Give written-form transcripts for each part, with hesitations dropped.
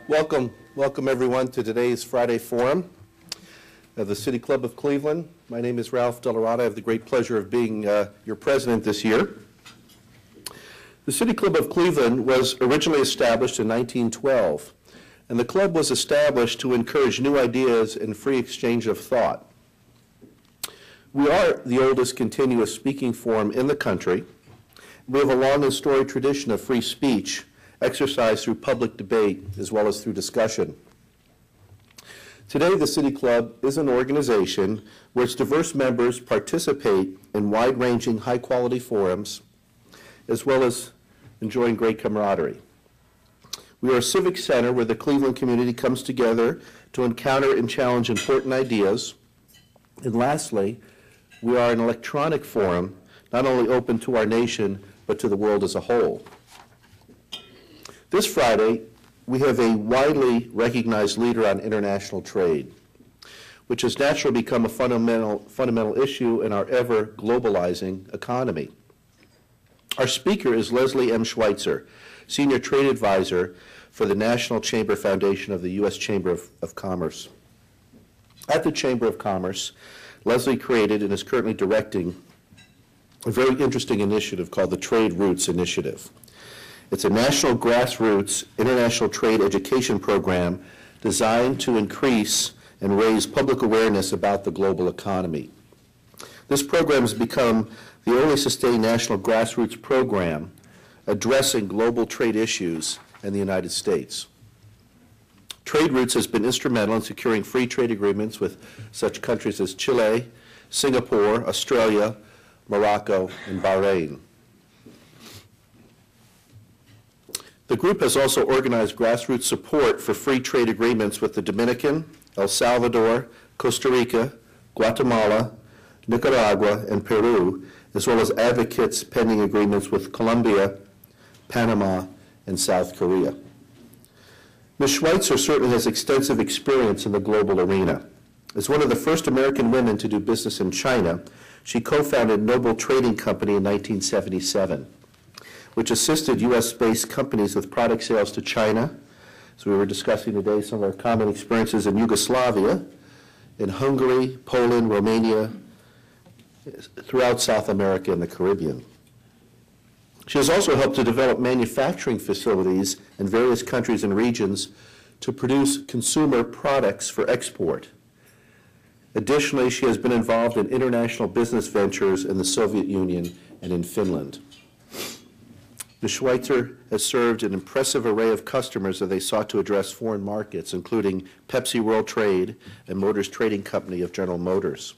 Welcome everyone to today's Friday Forum of the City Club of Cleveland. My name is Ralph Delarada. I have the great pleasure of being your president this year. The City Club of Cleveland was originally established in 1912, and the club was established to encourage new ideas and free exchange of thought. We are the oldest continuous speaking forum in the country. We have a long and storied tradition of free speech exercised through public debate as well as through discussion. Today, the City Club is an organization where its diverse members participate in wide-ranging, high-quality forums, as well as enjoying great camaraderie. We are a civic center where the Cleveland community comes together to encounter and challenge important ideas. And lastly, we are an electronic forum, not only open to our nation, but to the world as a whole. This Friday, we have a widely recognized leader on international trade, which has naturally become a fundamental issue in our ever-globalizing economy. Our speaker is Leslie M. Schweitzer, Senior Trade Advisor for the National Chamber Foundation of the U.S. Chamber of Commerce. At the Chamber of Commerce, Leslie created and is currently directing a very interesting initiative called the Trade Roots Initiative. It's a national grassroots international trade education program designed to increase and raise public awareness about the global economy. This program has become the only sustained national grassroots program addressing global trade issues in the United States. Trade Roots has been instrumental in securing free trade agreements with such countries as Chile, Singapore, Australia, Morocco, and Bahrain. The group has also organized grassroots support for free trade agreements with the Dominican, El Salvador, Costa Rica, Guatemala, Nicaragua, and Peru, as well as advocates pending agreements with Colombia, Panama, and South Korea. Ms. Schweitzer certainly has extensive experience in the global arena. As one of the first American women to do business in China, she co-founded Noble Trading Company in 1977. Which assisted U.S.-based companies with product sales to China. So we were discussing today some of our common experiences in Yugoslavia, in Hungary, Poland, Romania, throughout South America and the Caribbean. She has also helped to develop manufacturing facilities in various countries and regions to produce consumer products for export. Additionally, she has been involved in international business ventures in the Soviet Union and in Finland. Ms. Schweitzer has served an impressive array of customers as they sought to address foreign markets, including Pepsi World Trade and Motors Trading Company of General Motors.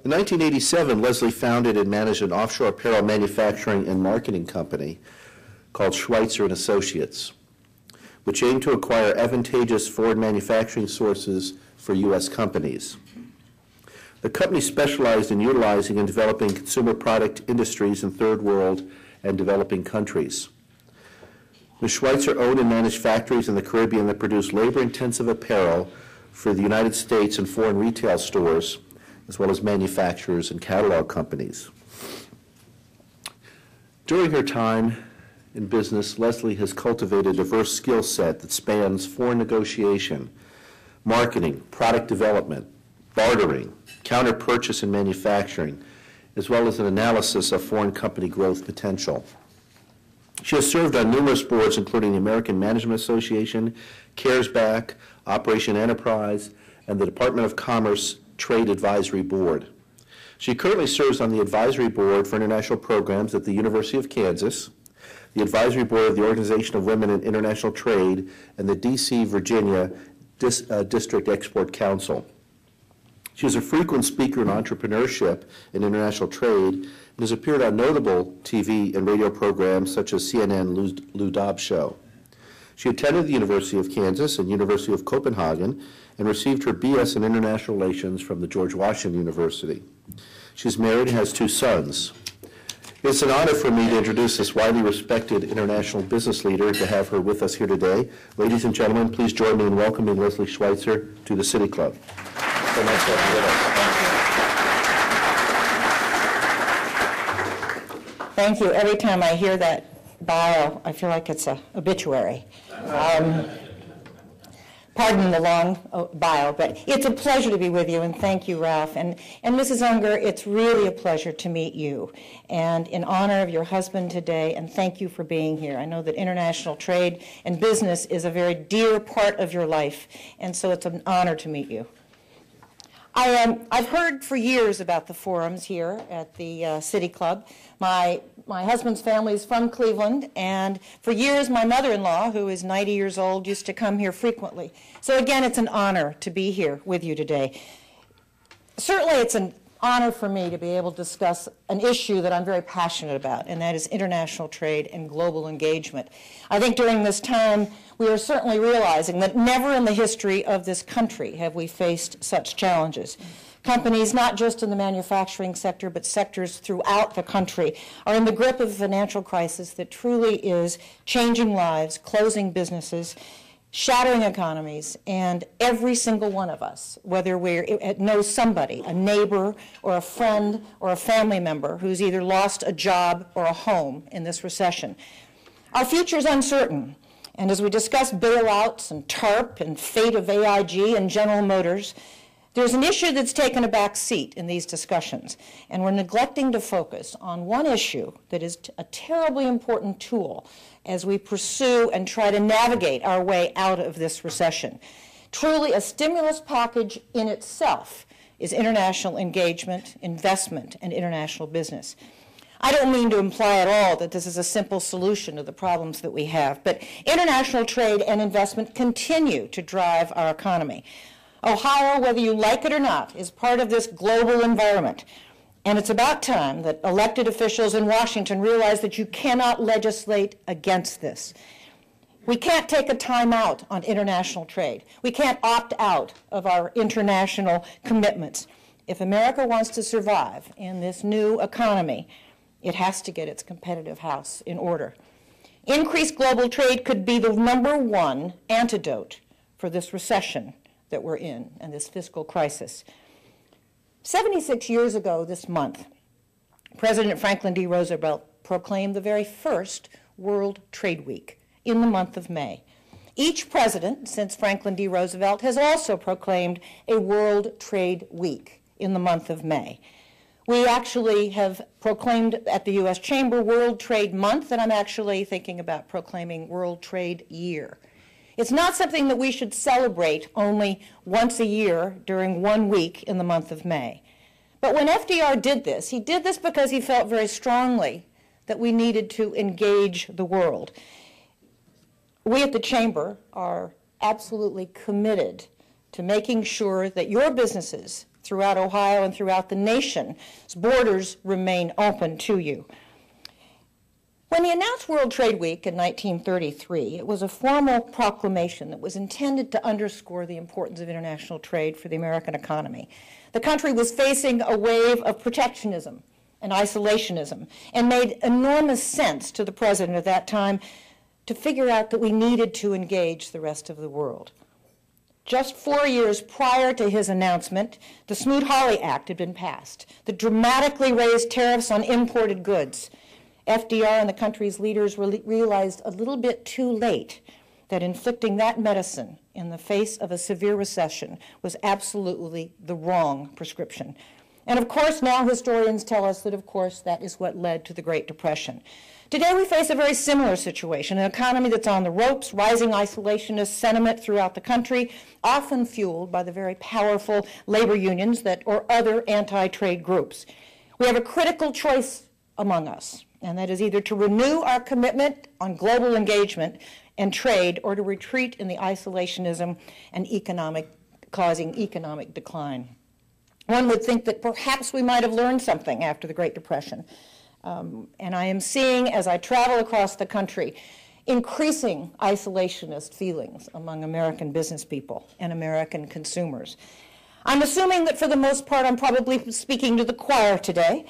In 1987, Leslie founded and managed an offshore apparel manufacturing and marketing company called Schweitzer and Associates, which aimed to acquire advantageous foreign manufacturing sources for U.S. companies. The company specialized in utilizing and developing consumer product industries in third world and developing countries. Ms. Schweitzer owned and managed factories in the Caribbean that produced labor-intensive apparel for the United States and foreign retail stores, as well as manufacturers and catalog companies. During her time in business, Leslie has cultivated a diverse skill set that spans foreign negotiation, marketing, product development, bartering, counter-purchase and manufacturing, as well as an analysis of foreign company growth potential. She has served on numerous boards, including the American Management Association, CARES-Back, Operation Enterprise, and the Department of Commerce Trade Advisory Board. She currently serves on the Advisory Board for International Programs at the University of Kansas, the Advisory Board of the Organization of Women in International Trade, and the D.C., Virginia District Export Council. She is a frequent speaker in entrepreneurship and international trade and has appeared on notable TV and radio programs such as CNN Lou Dobbs Show. She attended the University of Kansas and University of Copenhagen and received her B.S. in International Relations from the George Washington University. She's married and has 2 sons. It's an honor for me to introduce this widely respected international business leader to have her with us here today. Ladies and gentlemen, please join me in welcoming Leslie Schweitzer to the City Club. So nice to have you with us. Thank you. Every time I hear that bio. I feel like it's an obituary. Pardon the long bio, but it's a pleasure to be with you, and thank you, Ralph. And Mrs. Unger, it's really a pleasure to meet you, and in honor of your husband today, and thank you for being here. I know that international trade and business is a very dear part of your life, and so it's an honor to meet you. I've heard for years about the forums here at the City Club. My husband's family is from Cleveland, and for years my mother-in-law, who is 90 years old, used to come here frequently. So again, it's an honor to be here with you today. Certainly it's an honor for me to be able to discuss an issue that I'm very passionate about, and that is international trade and global engagement. I think during this time, we are certainly realizing that never in the history of this country have we faced such challenges. Companies, not just in the manufacturing sector, but sectors throughout the country, are in the grip of a financial crisis that truly is changing lives, closing businesses, shattering economies, and every single one of us, whether we know somebody, a neighbor or a friend or a family member who's either lost a job or a home in this recession. Our future is uncertain, and as we discuss bailouts and TARP and fate of AIG and General Motors, there's an issue that's taken a back seat in these discussions, and we're neglecting to focus on one issue that is a terribly important tool as we pursue and try to navigate our way out of this recession. Truly, a stimulus package in itself is international engagement, investment, and international business. I don't mean to imply at all that this is a simple solution to the problems that we have, but international trade and investment continue to drive our economy. Ohio, whether you like it or not, is part of this global environment. And it's about time that elected officials in Washington realize that you cannot legislate against this. We can't take a time out on international trade. We can't opt out of our international commitments. If America wants to survive in this new economy, it has to get its competitive house in order. Increased global trade could be the #1 antidote for this recession that we're in and this fiscal crisis. 76 years ago this month, President Franklin D. Roosevelt proclaimed the very first World Trade Week in the month of May. Each president since Franklin D. Roosevelt has also proclaimed a World Trade Week in the month of May. We actually have proclaimed at the U.S. Chamber World Trade Month, and I'm actually thinking about proclaiming World Trade Year. It's not something that we should celebrate only once a year during 1 week in the month of May. But when FDR did this, he did this because he felt very strongly that we needed to engage the world. We at the Chamber are absolutely committed to making sure that your businesses throughout Ohio and throughout the nation's borders remain open to you. When he announced World Trade Week in 1933, it was a formal proclamation that was intended to underscore the importance of international trade for the American economy. The country was facing a wave of protectionism and isolationism, and made enormous sense to the president at that time to figure out that we needed to engage the rest of the world. Just 4 years prior to his announcement, the Smoot-Hawley Act had been passed that dramatically raised tariffs on imported goods. FDR and the country's leaders realized a little bit too late that inflicting that medicine in the face of a severe recession was absolutely the wrong prescription. And of course, now historians tell us that, of course, that is what led to the Great Depression. Today we face a very similar situation, an economy that's on the ropes, rising isolationist sentiment throughout the country, often fueled by the very powerful labor unions or other anti-trade groups. We have a critical choice among us, and that is either to renew our commitment on global engagement and trade or to retreat in the isolationism and causing economic decline. One would think that perhaps we might have learned something after the Great Depression. And I am seeing, as I travel across the country, increasing isolationist feelings among American business people and American consumers. I'm assuming that for the most part I'm probably speaking to the choir today,